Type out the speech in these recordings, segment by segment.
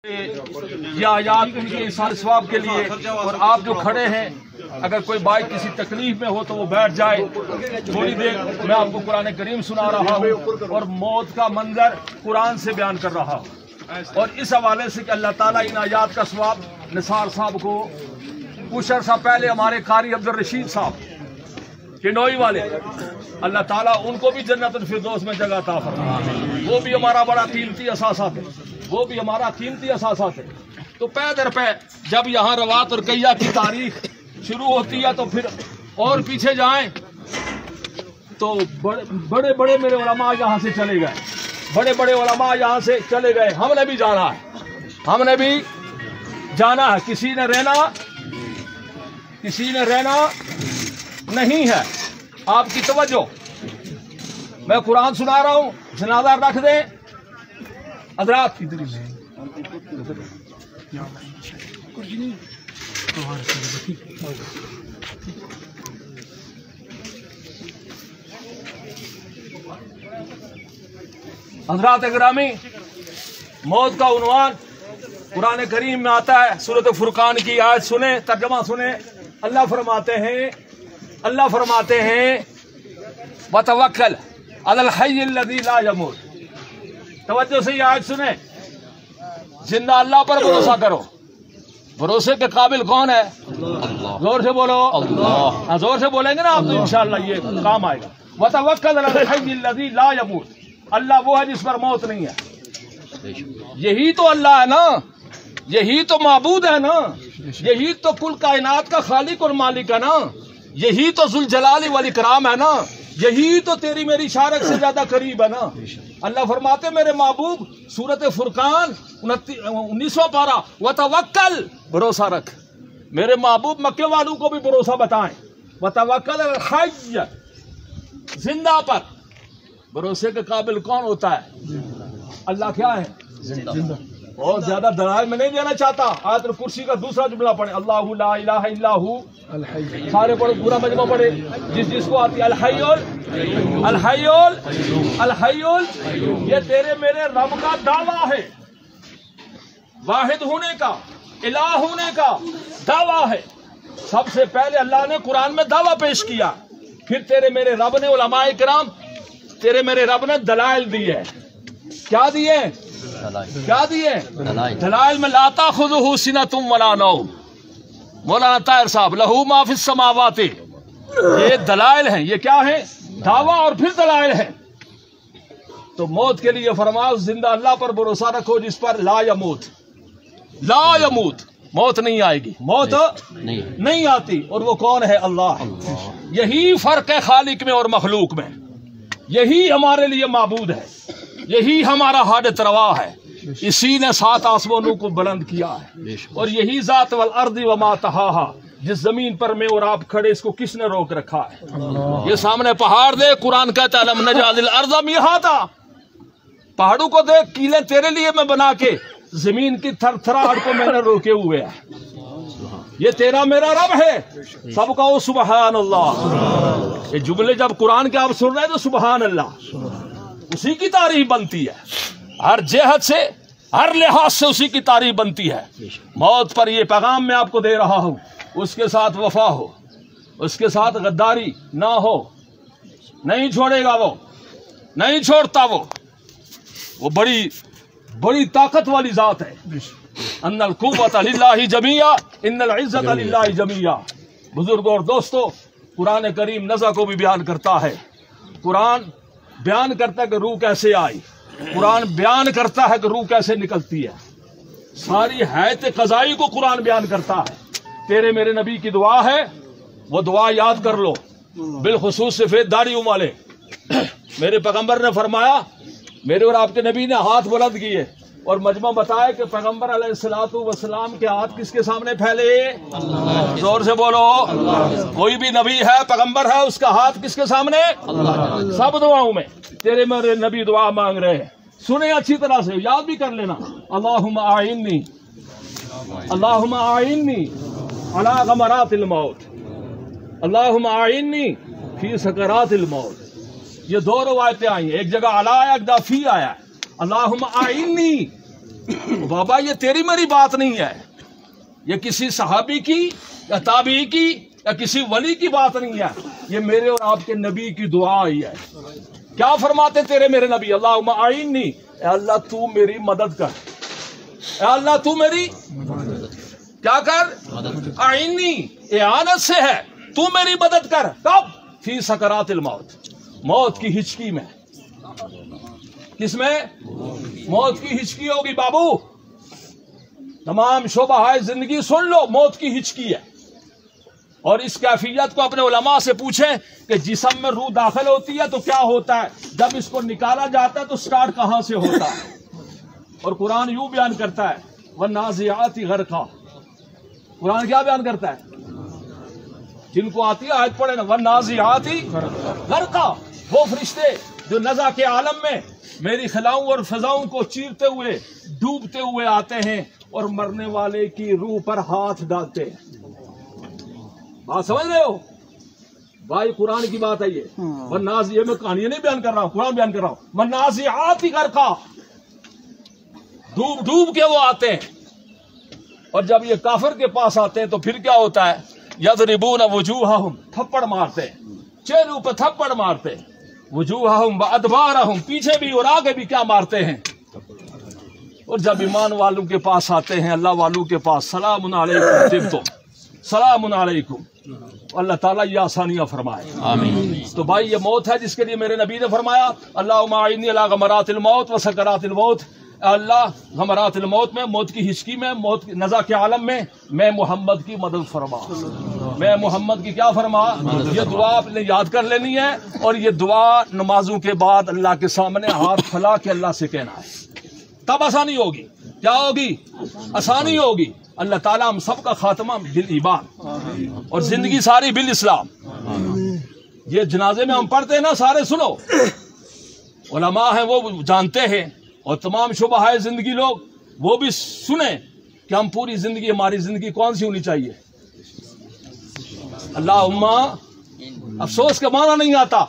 یہ آیات ان کے احسان ثواب کے لیے، اور آپ جو کھڑے ہیں اگر کوئی بھائی کسی تکلیف میں ہو تو وہ بیٹھ جائے تھوڑی دیر. میں آپ کو قرآن کریم سنا رہا ہوں اور موت کا منظر قرآن سے بیان کر رہا ہوں، اور اس حوالے سے کہ اللہ تعالیٰ ان آیات کا ثواب نثار صاحب کو کچھ عرصہ پہلے ہمارے قاری عبدالرشید صاحب کنڈوئی والے، اللہ تعالیٰ ان کو بھی جنت الفردوس میں جگہ عطا فرمائے. وہ بھی ہمارا بڑا قیمتی اثاثہ تھے، وہ بھی ہمارا قیمتی اثاثہ تھے. تو پے در پے جب یہاں روات اور قیہ کی تاریخ شروع ہوتی ہے تو پھر اور پیچھے جائیں تو بڑے بڑے میرے علماء یہاں سے چلے گئے، بڑے بڑے علماء یہاں سے چلے گئے. ہم نے بھی جانا ہے، ہم نے بھی جانا ہے. کسی نے رہنا نہیں ہے. آپ کی توجہ، میں قرآن سنا رہا ہوں، جنازہ رکھ دیں حضرات. حضرات گرامی، موت کا عنوان قرآن کریم میں آتا ہے. سورۃ فرقان کی آیت سنیں، ترجمہ سنیں. اللہ فرماتے ہیں وتوکل علی الحی الذی لا یموت. توجہ سے یہ آیت سنیں. زندہ اللہ پر بھروسہ کرو. بھروسے کے قابل کون ہے؟ اللہ. زور سے بولو اللہ. زور سے بولیں گے نا آپ تو انشاءاللہ یہ کام آئے گا. وتوکل علی الحی الذی لا یموت. اللہ وہ ہے جس پر موت نہیں ہے. یہی تو اللہ ہے نا، یہی تو معبود ہے نا، یہی تو کل کائنات کا خالق اور مالک ہے نا، یہی تو ذوالجلال والاکرام ہے نا، یہی تو تیری میری شارک سے زیادہ قریب ہے نا. اللہ فرماتے میرے محبوب سورۃ فرقان 19واں پارہ وتوکل، بھروسہ رکھ. میرے محبوب مکے والوں کو بھی بھروسہ بتائیں. وتوکل الحی، زندہ پر. بھروسے کے قابل کون ہوتا ہے؟ اللہ کیا ہے؟ زندہ. اور زیادہ دلائل میں نہیں دینا چاہتا. آیت الکرسی کا دوسرا جملہ پڑھیں، اللہ لا الہ الا ہو. سارے پڑھو، پورا مجمع پڑھے جس کو آتی ہے. الحی، یہ تیرے میرے رب کا دعویٰ ہے، واحد ہونے کا، الہ ہونے کا دعویٰ ہے. سب سے پہلے اللہ نے قرآن میں دعویٰ پیش کیا، پھر تیرے میرے رب نے، علماء کرام تیرے میرے رب نے دلائل دیے. کیا دیے؟ دلائل میں لا تاخذہ سنۃ ولا نوم. مولانا طاہر صاحب لہو ما فی السماوات، یہ دلائل ہیں. یہ کیا ہے؟ دعویٰ اور پھر دلائل ہیں. تو موت کے لیے فرمایا زندہ اللہ پر بھروسہ رکھو جس پر لا یموت، موت نہیں آئے گی، موت نہیں آتی. اور وہ کون ہے؟ اللہ. یہی فرق ہے خالق میں اور مخلوق میں. یہی ہمارے لیے معبود ہے، یہی ہمارا حاجت روا ہے. اسی نے 7 آسمانوں کو بلند کیا ہے، اور یہی ذات والارض وما طحاہا، جس زمین پر میں اور آپ کھڑے اس کو کس نے روک رکھا ہے؟ یہ سامنے پہاڑ دے، قرآن کہتا ہے الم نجعل الارض مہادا. پہاڑوں کو دیکھ، کیلیں تیرے لیے میں بنا کے زمین کی تھر تھراہٹ کو میں نے روکے ہوئے ہیں. یہ تیرا میرا رب ہے. سب کہو سبحان اللہ. یہ جملے جب قرآن کے آپ سن رہے ہیں تو سبحان اللہ، اسی کی تعریف بنتی ہے. ہر جہت سے، ہر لحاظ سے اسی کی تعریف بنتی ہے. موت پر یہ پیغام میں آپ کو دے رہا ہوں، اس کے ساتھ وفا ہو، اس کے ساتھ غداری نہ ہو. نہیں چھوڑے گا وہ، نہیں چھوڑتا وہ بڑی طاقت والی ذات ہے. ان القوت للہ جمیعا ان العزت للہ جمیعا. بزرگوں اور دوستو، قرآن کریم نزع کو بھی بیان کرتا ہے. قرآن بیان کرتا ہے کہ روح کیسے آئی، قرآن بیان کرتا ہے کہ روح کیسے نکلتی ہے. ساری حیات قضائی کو قرآن بیان کرتا ہے. تیرے میرے نبی کی دعا ہے، وہ دعا یاد کر لو. بالخصوص سفید داڑھی والے، میرے پیغمبر نے فرمایا، میرے اور آپ کے نبی نے ہاتھ بلند کیے اور مجمع بتایا کہ پیغمبر علیہ الصلوۃ والسلام کے ہاتھ کس کے سامنے پھیلے؟ اللہ. زور سے بولو اللہ. کوئی بھی نبی ہے، پیغمبر ہے، اس کا ہاتھ کس کے سامنے؟ اللہ. سب دعاؤں میں تیرے میرے نبی دعا مانگ رہے ہیں. سنیں اچھی طرح سے، یاد بھی کر لینا. اللہم اعنی علی غمرات الموت، اللہم اعنی فی سکرات الموت. یہ دو روایتیں آئی ہیں، ایک جگہ علی آیا، ایک جگہ فی آیا. اللہم اعنی، بابا یہ تیری میری بات نہیں ہے، یہ کسی صحابی کی یا تابعی کی یا کسی ولی کی بات نہیں ہے، یہ میرے اور آپ کے نبی کی دعا آئی ہے۔ کیا فرماتے تیرے میرے نبی؟ اللہم اعنی، اے اللہ تو میری مدد کر، اے اللہ تو میری کیا کر؟ اعنی، اعانت سے ہے، تو میری مدد کر۔ کب؟ فی سکرات الموت، موت کی ہچکی میں۔ کس میں؟ موت کی ہچکی ہوگی بابو، تمام شعبہ زندگی سن لو، موت کی ہچکی ہے۔ اور اس کیفیت کو اپنے علماء سے پوچھیں کہ جسم میں روح داخل ہوتی ہے تو کیا ہوتا ہے، جب اس کو نکالا جاتا ہے تو سٹارٹ کہاں سے ہوتا ہے؟ اور قرآن یوں بیان کرتا ہے والنازعات غرقا، قرآن کیا بیان کرتا ہے؟ جن کو آتی ہے آیت پڑھے نا، والنازعات غرقا، وہ فرشتے جو نزع کے عالم میں میری خلاؤں اور فضاؤں کو چیرتے ہوئے ڈوبتے ہوئے آتے ہیں اور مرنے والے کی روح پر ہاتھ ڈالتے ہیں۔ بات سمجھ رہے ہو بھائی؟ قرآن کی بات ہے یہ۔ والنازع، میں کہانیاں نہیں بیان کر رہا ہوں، قرآن بیان کر رہا ہوں۔ والنازعات غرقا، ڈوب ڈوب کے وہ آتے ہیں، اور جب یہ کافر کے پاس آتے ہیں تو پھر کیا ہوتا ہے؟ یضربون وجوہہم، تھپڑ مارتے ہیں، چہروں پہ تھپڑ مارتے ہیں، وجوہہم وادبارہم، پیچھے بھی اور آگے بھی کیا مارتے ہیں۔ اور جب ایمان والوں کے پاس آتے ہیں، اللہ والوں کے پاس، سلام علیکم طبتم، سلام علیکم، اللہ تعالیٰ یہ آسانیاں فرمائے، آمین۔ تو بھائی یہ موت ہے جس کے لیے میرے نبی نے فرمایا اللہم اعنی علی غمرات الموت و سکرات الموت، اللہ غمرات الموت میں، موت کی ہچکی میں، موت کی نزع کے عالم میں محمد کی مدد فرما، میں محمد کی کیا فرما۔ یہ دعا آپ نے یاد کر لینی ہے، اور یہ دعا نمازوں کے بعد اللہ کے سامنے ہاتھ پھیلا کے اللہ سے کہنا ہے، تب آسانی ہوگی۔ کیا ہوگی؟ آسانی ہوگی۔ اللہ تعالیٰ ہم سب کا خاتمہ بالایمان اور زندگی ساری بالاسلام۔ یہ جنازے میں ہم پڑھتے ہیں نا، سارے سنو، علماء ہیں وہ جانتے ہیں، اور تمام شعبہ زندگی لوگ وہ بھی سنیں کہ ہم پوری زندگی، ہماری زندگی کون سی ہونی چاہیے۔ اللہم، افسوس کا معنی نہیں آتا،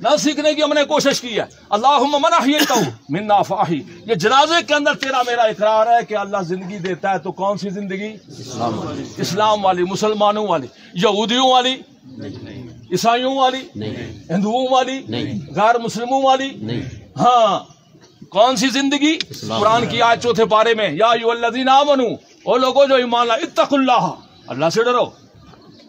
نہ سیکھنے کی ہم نے کوشش کی ہے۔ اللہم من احییتہ منا فاحی، یہ جنازے کے اندر تیرا میرا اقرار ہے کہ اللہ زندگی دیتا ہے، تو کون سی زندگی؟ اسلام والی، مسلمانوں والی، یہودیوں والی، عیسائیوں والی، ہندوؤں والی، غیر مسلموں والی، ہاں کون سی زندگی؟ قرآن کی آیت 4 پارے میں، یا ایھا الذین آمنوا، او لوگوں جو ایمان لائے، اتقوا اللہ، اللہ سے ڈرو،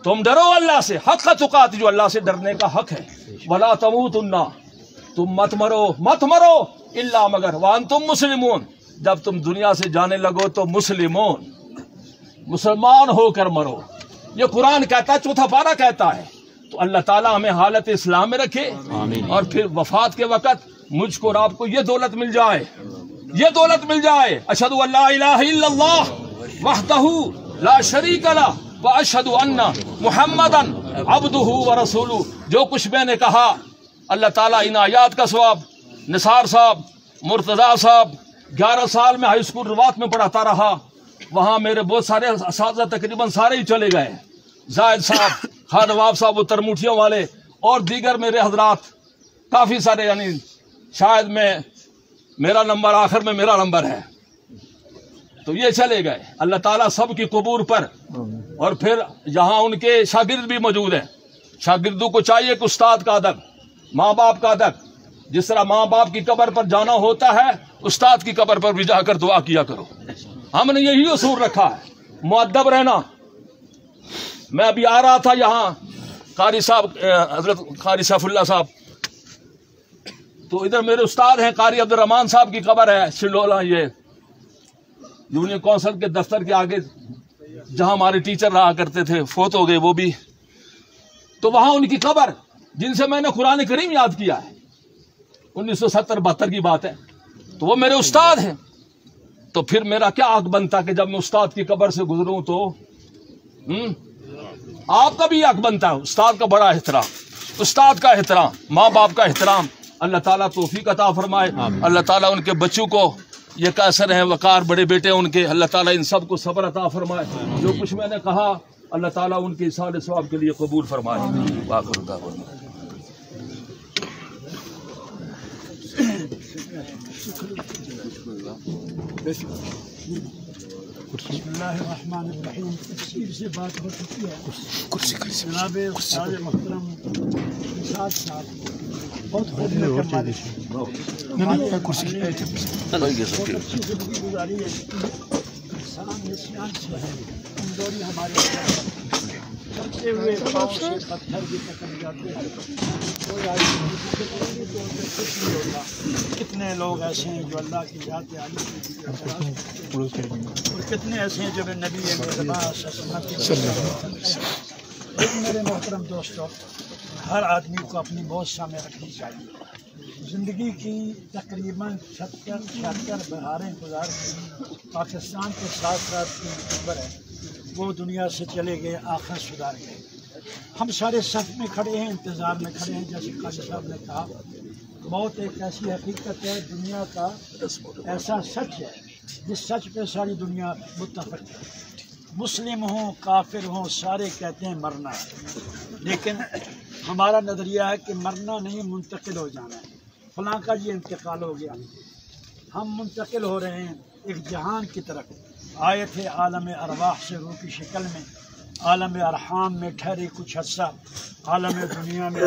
تم ڈرو اللہ سے، حق تقات، جو اللہ سے ڈرنے کا حق ہے، ولا تموتن، تم مت مرو الا مگر وانتم مسلمون، جب تم دنیا سے جانے لگو تو مسلمان ہو کر مرو۔ یہ قرآن کہتا ہے، 4 پارہ کہتا ہے۔ تو اللہ تعالیٰ ہمیں حالت اسلام میں رکھے، اور پھر وفات کے وقت مجھ کو اور آپ کو یہ دولت مل جائے، یہ دولت مل جائے، اشہد ان لا الہ الا اللہ وحدہ لا شریک لہ واشہد ان محمدً عبدہ ورسولہ۔ جو کچھ میں نے کہا، اللہ تعالیٰ ان آیات کا ثواب، نثار صاحب، مرتضیٰ صاحب 11 سال میں ہائی اسکول روات میں پڑھاتا رہا، وہاں میرے بہت سارے اساتذہ تقریباً سارے ہی چلے گئے، زاہد صاحب، خان نواب صاحب وہ ترموٹیوں والے، اور دیگر میرے حضرات کافی سارے، یعنی شاید میرا نمبر آخر میں میرا نمبر ہے، تو یہ چلے گئے۔ اللہ تعالیٰ سب کی قبور پر، اور پھر یہاں ان کے شاگرد بھی موجود ہیں۔ شاگردوں کو چاہیے کہ استاد کا ادب، ماں باپ کا ادب، جس طرح ماں باپ کی قبر پر جانا ہوتا ہے، استاد کی قبر پر بھی جا کر دعا کیا کرو۔ ہم نے یہی اصول رکھا ہے، مؤدب رہنا۔ میں ابھی آ رہا تھا یہاں، قاری صاحب، حضرت قاری سیف اللہ صاحب، تو ادھر میرے استاد ہیں قاری عبد الرحمان صاحب کی قبر ہے شلولا، یہ یونین کونسل کے دفتر کے آگے جہاں ہمارے ٹیچر رہا کرتے تھے، فوت ہو گئے وہ بھی، تو وہاں ان کی قبر، جن سے میں نے قرآن کریم یاد کیا ہے، 1970-72 کی بات ہے، تو وہ میرے استاد ہیں۔ تو پھر میرا کیا حق بنتا کہ جب میں استاد کی قبر سے گزروں تو آپ کا بھی حق بنتا ہے، استاد کا بڑا احترام، استاد کا احترام، ماں باپ کا احترام۔ اللہ تعالیٰ توفیق عطا فرمائے، اللہ تعالیٰ ان کے بچوں کو یہ کیسر ہیں، وقار بڑے بیٹے ان کے، اللہ تعالیٰ ان سب کو صبر عطا فرمائے۔ جو کچھ میں نے کہا اللہ تعالیٰ ان کے ایصال ثواب کے لیے قبول فرمائے۔ آخر دعوانا بسم اللہ الرحمن الرحیم. تفصیل سے بات ہو چکی ہے. جناب استاد محترم نشاد صاحب بہت خدمت کے مالک ہیں. اچھی زندگی گزاری ہے. انسان نسیان سے ہے. کمزوری ہماری چلتے ہوئے پاؤں سے پتھر بھی پکڑ جاتے ہیں. کوئی آدمی فطری طور پہ خوش نہیں ہوتا. کتنے لوگ ایسے ہیں جو اللہ کی ذات عالی کی اور کتنے ایسے ہیں جو نبی لیکن میرے محترم دوستوں، ہر آدمی کو اپنی بہت سامنے رکھنی چاہیے. زندگی کی تقریباً 76 بہاریں گزار کے پاکستان کے ساتھ ساتھ کی خبر ہے وہ دنیا سے چلے گئے، آخر سدھار گئے. ہم سارے صف میں کھڑے ہیں، انتظار میں کھڑے ہیں. جیسے قاضی صاحب نے کہا، موت ایک ایسی حقیقت ہے، دنیا کا ایسا سچ ہے جس سچ پہ ساری دنیا متفق ہے. مسلم ہوں کافر ہوں سارے کہتے ہیں مرنا ہے، لیکن ہمارا نظریہ ہے کہ مرنا نہیں، منتقل ہو جانا ہے. فلاں کا یہ انتقال ہو گیا، ہم منتقل ہو رہے ہیں ایک جہان کی طرف. آئے تھے عالم ارواح سے روح کی شکل میں، عالم ارحام میں ٹھہرے کچھ حصہ، عالم دنیا میں